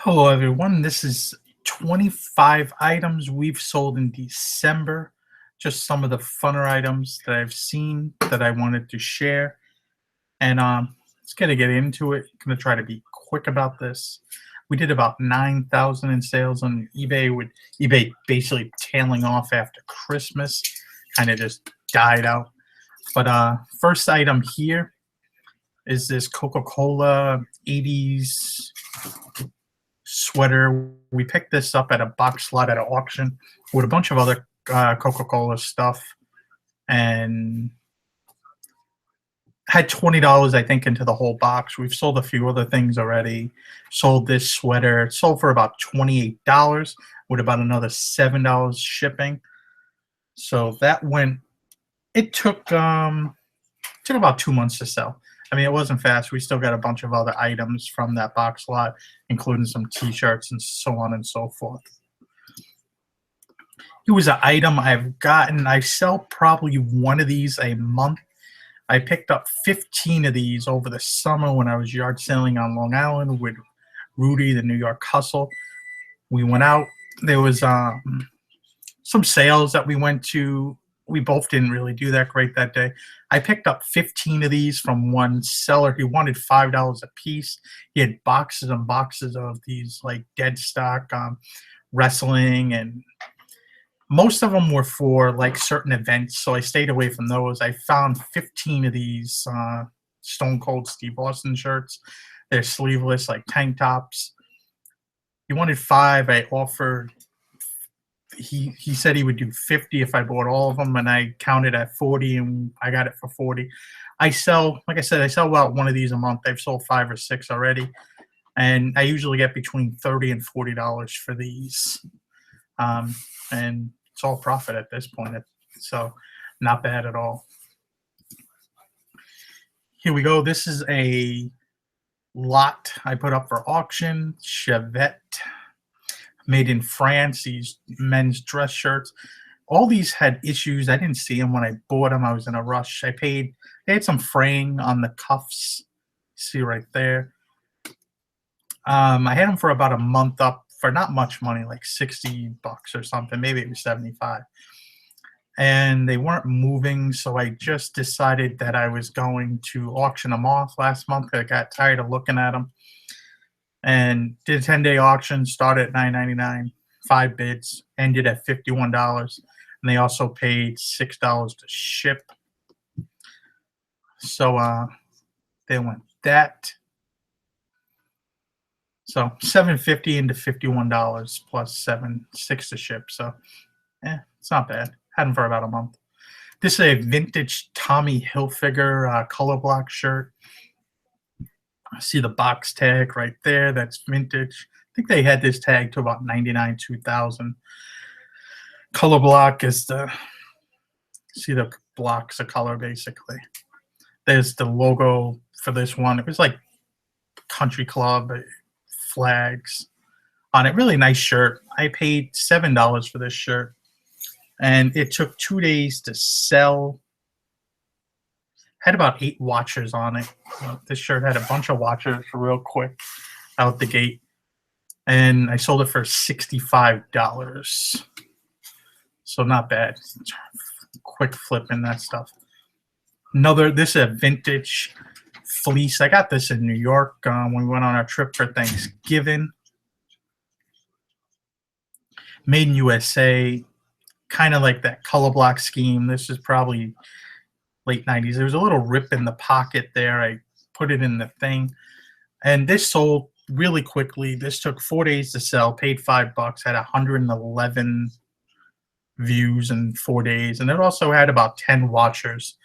Hello, everyone. This is 25 items we've sold in December. Just some of the funner items that I've seen that I wanted to share. And Let's get into it. I'm gonna try to be quick about this. We did about 9,000 in sales on eBay, with eBay basically tailing off after Christmas, kind of just died out. But first item here is this Coca-Cola 80s sweater. We picked this up at a box lot at an auction with a bunch of other Coca-Cola stuff, and had $20, I think, into the whole box. We've sold a few other things already. Sold this sweater. It sold for about $28 with about another $7 shipping. So that went. It took about 2 months to sell. I mean, it wasn't fast. We still got a bunch of other items from that box lot, including some T-shirts and so on and so forth. It was an item I've gotten. I sell probably one of these a month. I picked up 15 of these over the summer when I was yard selling on Long Island with Rudy, the New York Hustle. We went out. There was some sales that we went to. We both didn't really do that great that day. I picked up 15 of these from one seller. He wanted $5 a piece. He had boxes and boxes of these like dead stock wrestling, and most of them were for like certain events. So I stayed away from those. I found 15 of these Stone Cold Steve Austin shirts. They're sleeveless, like tank tops. He wanted 5. I offered. He said he would do 50 if I bought all of them, and I counted at 40, and I got it for 40. I sell, like I said, I sell about one of these a month. I've sold 5 or 6 already, and I usually get between $30 and $40 for these, and it's all profit at this point. So not bad at all. Here we go. This is a lot I put up for auction. Chevette. Made in France, these men's dress shirts. All these had issues. I didn't see them when I bought them. I was in a rush. They had some fraying on the cuffs. See right there. I had them for about a month up for not much money, like $60 or something. Maybe it was 75. And they weren't moving, so I just decided that I was going to auction them off last month. I got tired of looking at them. And did a 10-day auction, started at $9.99, 5 bids, ended at $51, and they also paid $6 to ship. So they went that. So $7.50 into $51 plus $6 to ship. So it's not bad. Had them for about a month. This is a vintage Tommy Hilfiger color block shirt. See the box tag right there. That's vintage. I think they had this tag to about 99, 2000. Color block is see the blocks of color basically. There's the logo for this one. It was like country club flags on it. Really nice shirt. I paid $7 for this shirt, and it took 2 days to sell. Had about 8 watchers on it. This shirt had a bunch of watchers real quick out the gate, and I sold it for $65. So not bad. Quick flipping that stuff. This is a vintage fleece. I got this in New York when we went on our trip for Thanksgiving. Made in USA, kind of like that color block scheme. This is probably late 90s. There was a little rip in the pocket there. I put it in the thing, and this sold really quickly. This took 4 days to sell, paid $5, had 111 views in 4 days, and it also had about 10 watchers.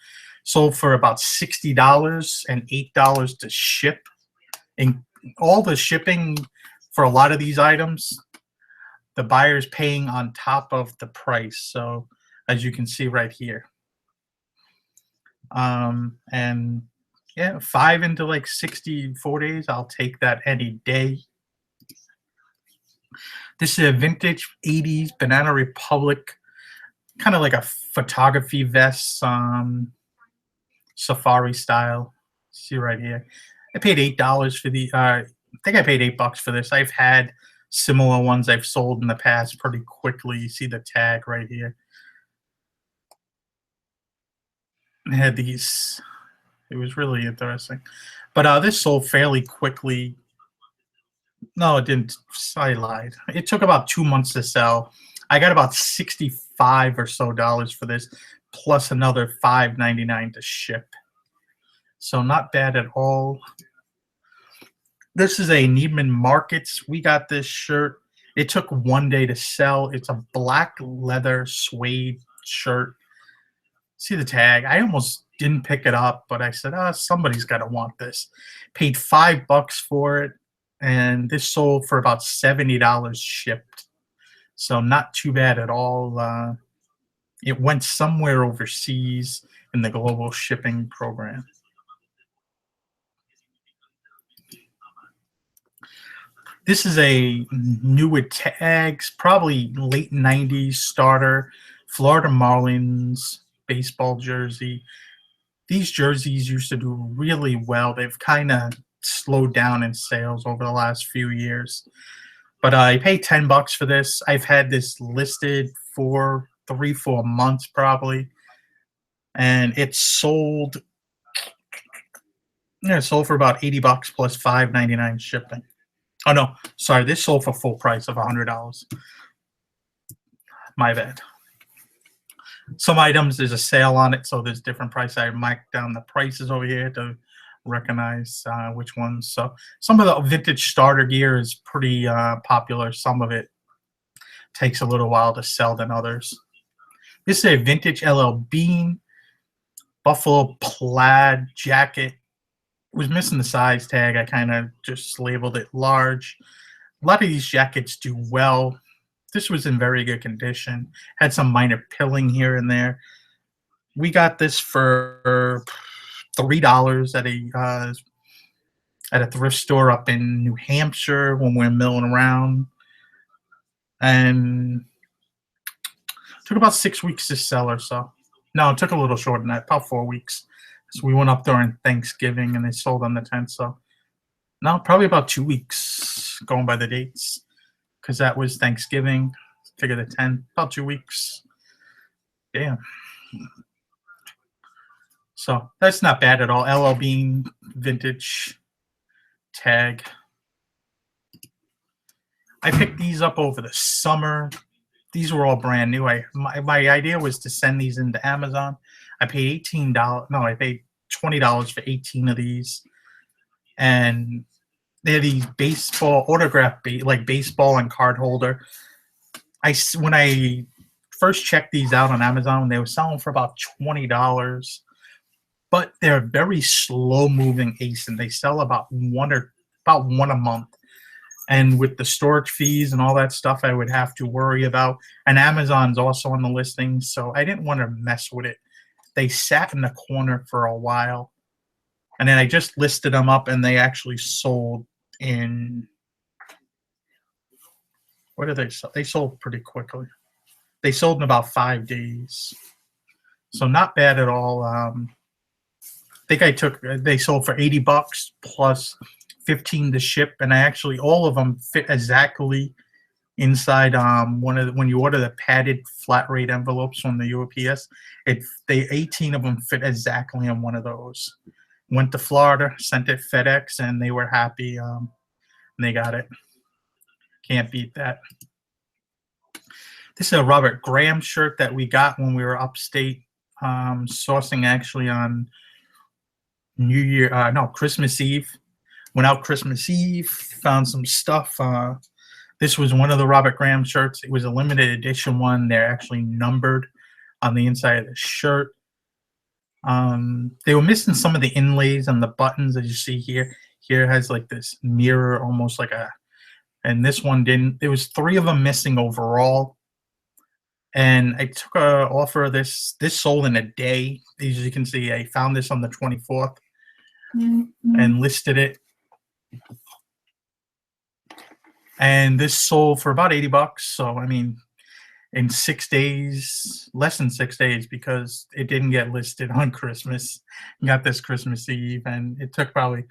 Sold for about $60 and $8 to ship. And all the shipping for a lot of these items, the buyer's paying on top of the price. So as you can see right here. And yeah, 5 into like 64 days. I'll take that any day. This is a vintage 80s Banana Republic, kind of like a photography vest, safari style. See right here. I paid $8 for think I paid $8 for this. I've had similar ones I've sold in the past pretty quickly. You see the tag right here. I had these. It was really interesting. But this sold fairly quickly. No, it didn't. I lied. It took about 2 months to sell. I got about 65 or so dollars for this, plus another $5.99 to ship. So not bad at all. This is a Neiman Marcus. We got this shirt. It took 1 day to sell. It's a black leather suede shirt. See the tag? I almost didn't pick it up, but I said, somebody's got to want this. Paid $5 for it, and this sold for about $70 shipped. So not too bad at all. It went somewhere overseas in the global shipping program. This is a newer tags, probably late 90s starter, Florida Marlins baseball jersey. These jerseys used to do really well. They've kind of slowed down in sales over the last few years. But I paid $10 for this. I've had this listed for 3-4 months probably. And it sold for about $80 plus $5.99 shipping. Oh no, sorry, this sold for full price of $100. My bad. Some items, there's a sale on it, so there's different price. I marked down the prices over here to recognize which ones. So some of the vintage starter gear is pretty popular. Some of it takes a little while to sell than others. This is a vintage LL Bean buffalo plaid jacket. It was missing the size tag. I kind of just labeled it large. A lot of these jackets do well. This was in very good condition. Had some minor pilling here and there. We got this for $3 at a thrift store up in New Hampshire when we were milling around, and it took about 6 weeks to sell or so. No, it took a little shorter than that, about 4 weeks. So we went up during Thanksgiving and they sold on the 10th. So no, probably about 2 weeks going by the dates, because that was Thanksgiving. Figure the 10th, about 2 weeks. Damn. So that's not bad at all. LL Bean vintage tag. I picked these up over the summer. These were all brand new. My idea was to send these into Amazon. I paid $18. No, I paid $20 for 18 of these, and they're these baseball autograph, like baseball and card holder. When I first checked these out on Amazon, they were selling for about $20, but they're very slow moving ace, and they sell about one a month. And with the storage fees and all that stuff, I would have to worry about. And Amazon's also on the listing, so I didn't want to mess with it. They sat in the corner for a while, and then I just listed them up, and they actually sold in. What did they sell? They sold pretty quickly. They sold in about 5 days, so not bad at all. I think they sold for $80 plus 15 to ship, and all of them fit exactly inside when you order the padded flat rate envelopes from the UPS. 18 of them fit exactly on one of those. Went to Florida, sent it FedEx, and they were happy. And they got it. Can't beat that. This is a Robert Graham shirt that we got when we were upstate, sourcing actually on Christmas Eve. Went out Christmas Eve, found some stuff. This was one of the Robert Graham shirts. It was a limited edition one. They're actually numbered on the inside of the shirt. They were missing some of the inlays on the buttons, as you see here. Here it has like this mirror, almost like and this one didn't. There was 3 of them missing overall. And I took a offer of this. This sold in a day. As you can see, I found this on the 24th and listed it. And this sold for about $80. So, I mean, in 6 days, less than 6 days, because it didn't get listed on Christmas. Got this Christmas Eve, and it took probably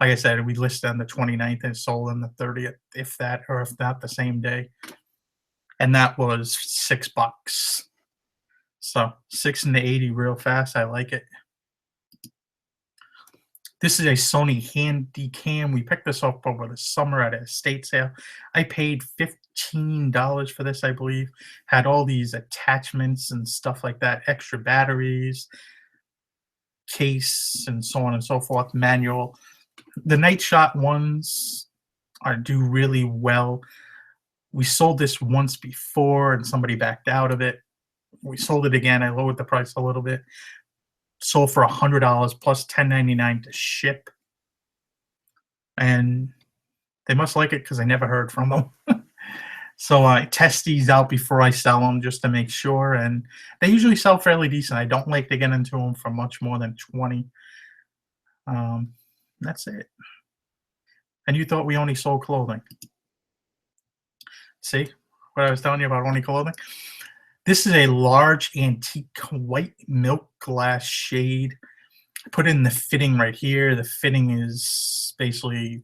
Like I said, we listed on the 29th and sold on the 30th, if that, or if not the same day. And that was $6. So 6 into 80 real fast. I like it. This is a Sony handy cam. We picked this up over the summer at a estate sale. I paid $15 for this, I believe. Had all these attachments and stuff like that, extra batteries, case, and so on and so forth, manual. The night shot ones do really well. We sold this once before and somebody backed out of it. We sold it again. I lowered the price a little bit. Sold for $100 plus $10.99 to ship. And they must like it because I never heard from them. So I test these out before I sell them just to make sure. And they usually sell fairly decent. I don't like to get into them for much more than 20. That's it. And you thought we only sold clothing. See what I was telling you about only clothing? This is a large antique white milk glass shade. I put in the fitting right here. The fitting is basically,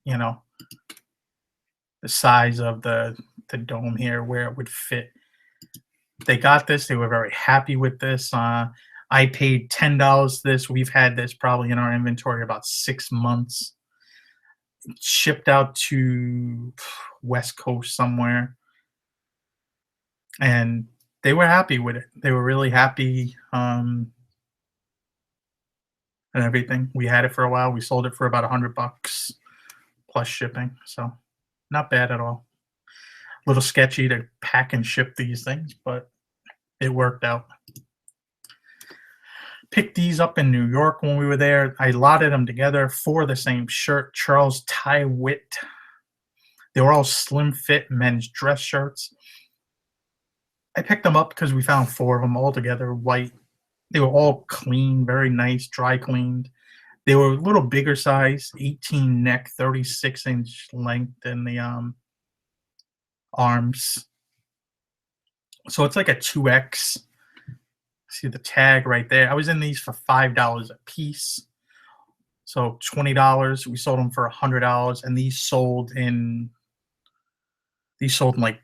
you know, the size of the dome here where it would fit. They got this. They were very happy with this. I paid $10 for this. We've had this probably in our inventory about 6 months. It shipped out to West Coast somewhere. And they were happy with it. They were really happy and everything. We had it for a while. We sold it for about $100 plus shipping. So not bad at all. A little sketchy to pack and ship these things, but it worked out. Picked these up in New York when we were there. I lotted them together for the same shirt, Charles Tyrwhitt. They were all slim fit men's dress shirts. I picked them up because we found 4 of them all together, white. They were all clean, very nice, dry cleaned. They were a little bigger size, 18 neck, 36-inch length in the arms. So it's like a 2X. See the tag right there. I was in these for $5 a piece. So $20. We sold them for $100, and these sold in like,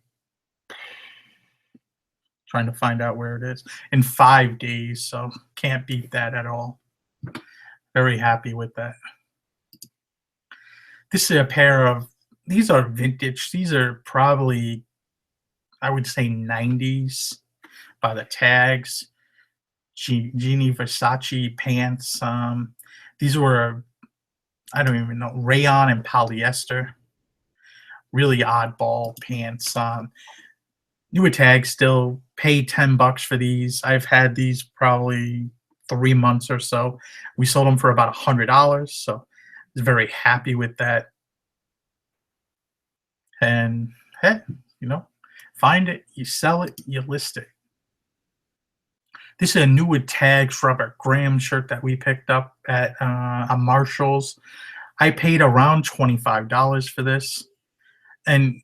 trying to find out where it is, in 5 days. So can't beat that at all. Very happy with that. This is a pair of, these are vintage. These are probably, I would say 90s by the tags. Gianni Versace pants. These were, I don't even know, rayon and polyester. Really oddball pants. Newer tags, still paid $10 for these. I've had these probably 3 months or so. We sold them for about $100, so I was very happy with that. And hey, you know, find it, you sell it, you list it. This is a newer tags Robert Graham shirt that we picked up at a Marshall's. I paid around $25 for this, and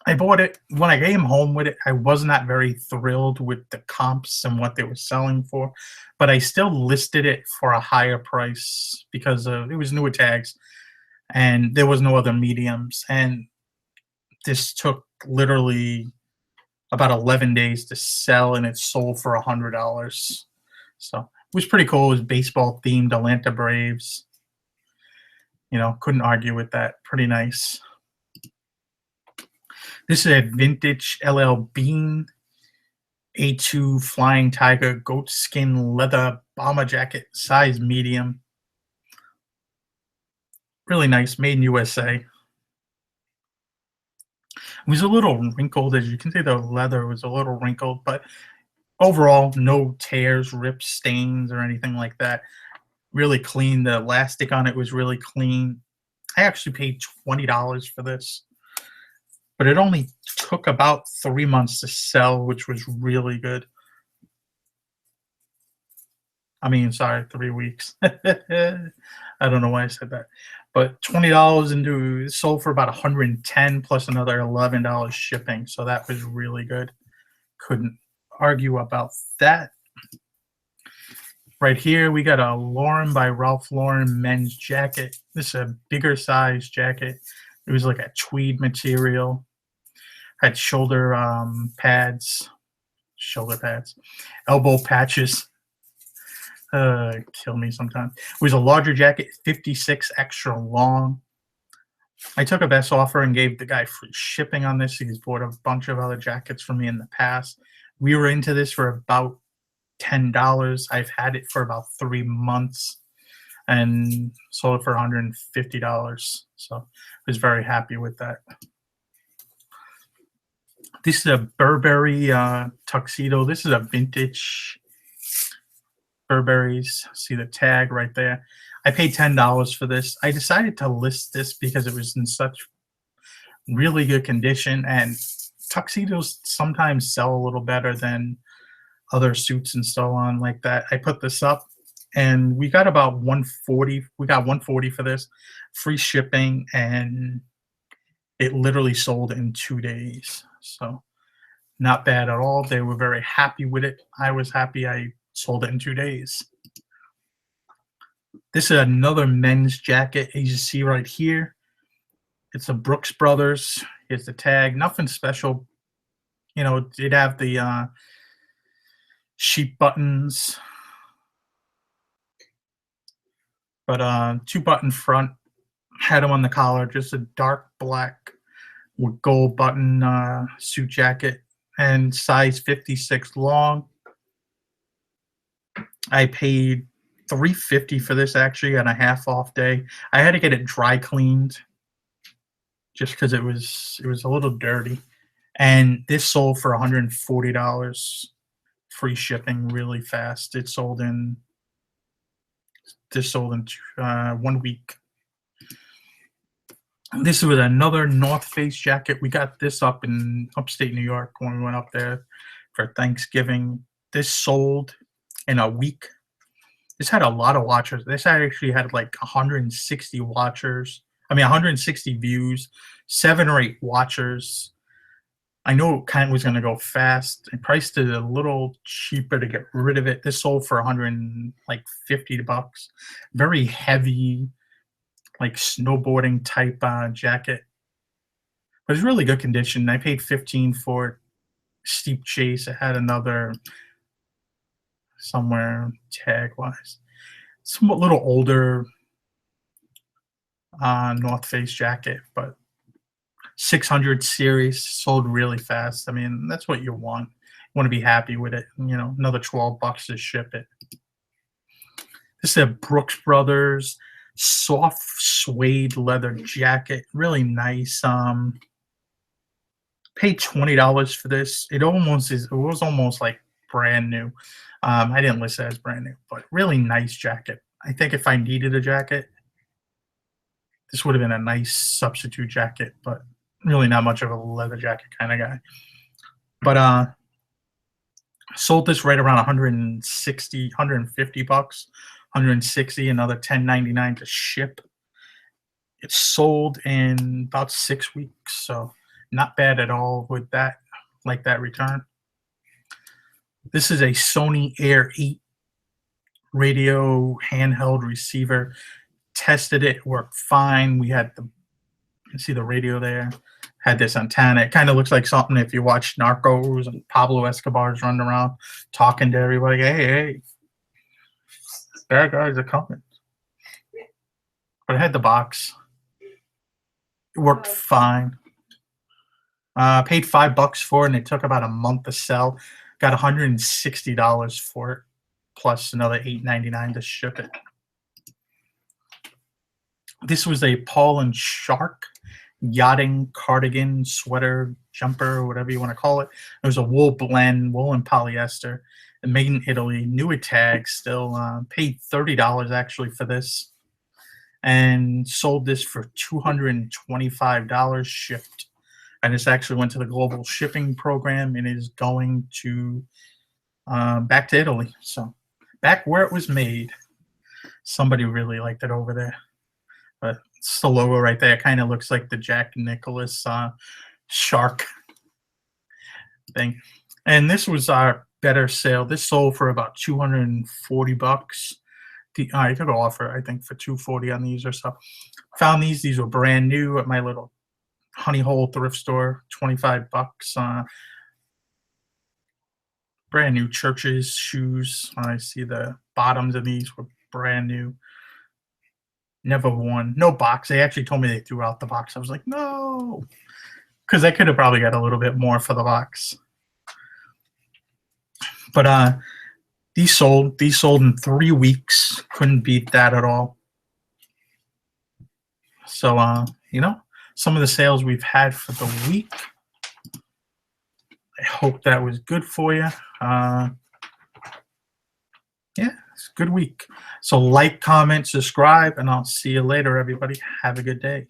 I bought it. When I came home with it, I was not very thrilled with the comps and what they were selling for, but I still listed it for a higher price because it was newer tags, and there was no other mediums. And this took literally about 11 days to sell, and it sold for $100. So it was pretty cool. It was baseball themed, Atlanta Braves. You know, couldn't argue with that. Pretty nice. This is a vintage LL Bean A2 Flying Tiger goat skin leather bomber jacket, size medium. Really nice, made in USA. It was a little wrinkled, as you can see. The leather was a little wrinkled, but overall, no tears, rips, stains, or anything like that. Really clean. The elastic on it was really clean. I actually paid $20 for this, but it only took about 3 months to sell, which was really good. I mean, sorry, 3 weeks. I don't know why I said that. But $20 into sold for about $110 plus another $11 shipping. So that was really good. Couldn't argue about that. Right here, we got a Lauren by Ralph Lauren men's jacket. This is a bigger size jacket. It was like a tweed material. Had shoulder pads, elbow patches. Kill me sometimes. It was a larger jacket, 56 extra long. I took a best offer and gave the guy free shipping on this. He's bought a bunch of other jackets from me in the past. We were into this for about $10. I've had it for about 3 months and sold it for $150. So I was very happy with that. This is a Burberry tuxedo. This is a vintage Burberry's. See the tag right there. I paid $10 for this. I decided to list this because it was in such really good condition, and tuxedos sometimes sell a little better than other suits and so on like that. I put this up and we got about 140. We got 140 for this, free shipping, and it literally sold in 2 days. So not bad at all. They were very happy with it. I was happy. I sold it in 2 days. This is another men's jacket, as you see right here. It's a Brooks Brothers. Here's the tag. Nothing special. You know, it did have the sheep buttons, but 2-button front. Had them on the collar. Just a dark black with gold button suit jacket, and size 56 long. I paid $350 for this actually on a half off day. I had to get it dry cleaned just because it was a little dirty, and this sold for $140, free shipping, really fast. This sold in 1 week. This was another North Face jacket. We got this up in upstate New York when we went up there for Thanksgiving. This sold in a week. This had a lot of watchers. This actually had like 160 watchers. 160 views, 7 or 8 watchers. I know it kind of was going to go fast. I priced it a little cheaper to get rid of it. This sold for $150. Very heavy, like snowboarding type jacket. It was really good condition. I paid $15 for it. Steep chase. It had another somewhere tag wise. It's a little older North Face jacket, but 600 series, sold really fast. I mean, that's what you want. You want to be happy with it. You know, another $12 to ship it. This is a Brooks Brothers soft suede leather jacket, really nice. Paid $20 for this. It was almost like brand new. I didn't list it as brand new, but really nice jacket. I think if I needed a jacket, this would have been a nice substitute jacket, but really not much of a leather jacket kind of guy. But sold this right around $150, $160, another $10.99 to ship. It sold in about 6 weeks, so not bad at all with that, like that return. This is a Sony Air 8 radio handheld receiver. Tested it, worked fine. We had you can see the radio there. Had this antenna. It kind of looks like something if you watch Narcos and Pablo Escobar's running around talking to everybody. Hey, bad guys are coming. But I had the box. It worked fine. Paid $5 for it, and it took about a month to sell. Got $160 for it, plus another $8.99 to ship it. This was a Paul and Shark yachting cardigan, sweater, jumper, whatever you want to call it. It was a wool blend, wool and polyester, and made in Italy. New at tag still. Paid $30 actually for this, and sold this for $225 shipped. And this actually went to the global shipping program and is going to back to Italy. So back where it was made. Somebody really liked it over there. But it's the logo right there. It kind of looks like the Jack Nicklaus shark thing. And this was our better sale. This sold for about 240 bucks. I took an offer, I think, for 240 on these or so. Found these. These were brand new at my little honey hole thrift store. 25 bucks. Brand new Church's shoes. I see the bottoms of these were brand new. Never worn. No box. They actually told me they threw out the box. I was like, no, because I could have probably got a little bit more for the box. But these sold. These sold in 3 weeks. Couldn't beat that at all. So some of the sales we've had for the week. I hope that was good for you. Yeah, it's a good week. So like, comment, subscribe, and I'll see you later, everybody. Have a good day.